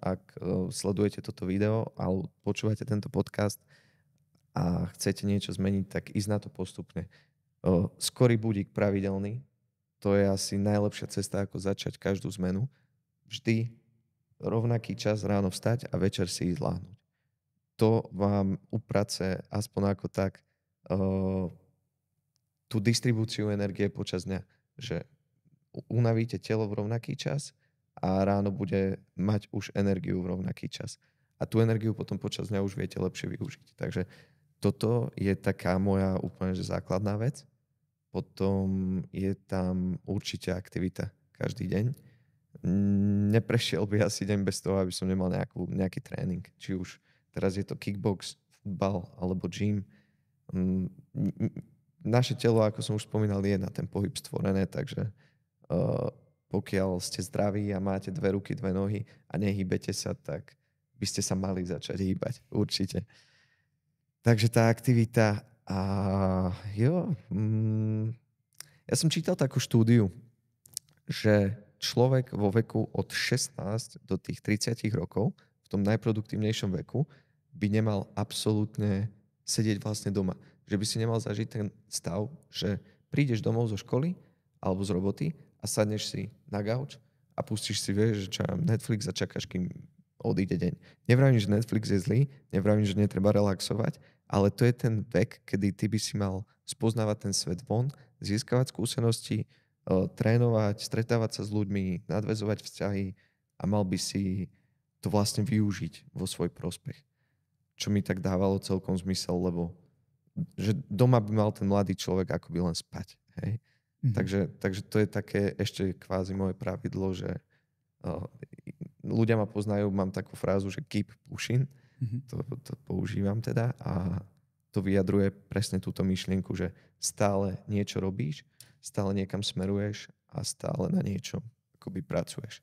ak sledujete toto video alebo počúvate tento podcast a chcete niečo zmeniť, tak ísť na to postupne. Skorý budík pravidelný, to je asi najlepšia cesta, ako začať každú zmenu. Vždy rovnaký čas ráno vstať a večer si ísť láhnuť. To vám uprace aspoň ako tak tú distribúciu energie počas dňa, že unavíte telo v rovnaký čas a ráno bude mať už energiu v rovnaký čas. A tú energiu potom počas dňa už viete lepšie využiť. Takže toto je taká moja úplne že základná vec. Potom je tam určite aktivita každý deň. Neprešiel by asi deň bez toho, aby som nemal nejaký tréning. Či už teraz je to kickbox, futbal alebo gym. Naše telo, ako som už spomínal, je na ten pohyb stvorené, takže pokiaľ ste zdraví a máte 2 ruky, 2 nohy a nehýbete sa, tak by ste sa mali začať hýbať. Určite. Takže tá aktivita ja som čítal takú štúdiu, že človek vo veku od 16 do tých 30 rokov, v tom najproduktívnejšom veku, by nemal absolútne sedieť vlastne doma. Že by si nemal zažiť ten stav, že prídeš domov zo školy alebo z roboty a sadneš si na gauč a pustíš si, vieš, čo Netflix a čakáš, kým odíde deň. Nevravím, že Netflix je zlý, nevravím, že netreba relaxovať, ale to je ten vek, kedy ty by si mal spoznávať ten svet von, získavať skúsenosti, trénovať, stretávať sa s ľuďmi, nadväzovať vzťahy a mal by si to vlastne využiť vo svoj prospech. Čo mi tak dávalo celkom zmysel, lebo že doma by mal ten mladý človek akoby len spať. Hej? Takže to je také ešte kvázi moje pravidlo, že ľudia ma poznajú, mám takú frázu, že keep pushing. To používam teda a to vyjadruje presne túto myšlienku, že stále niečo robíš, stále niekam smeruješ a stále na niečom akoby pracuješ.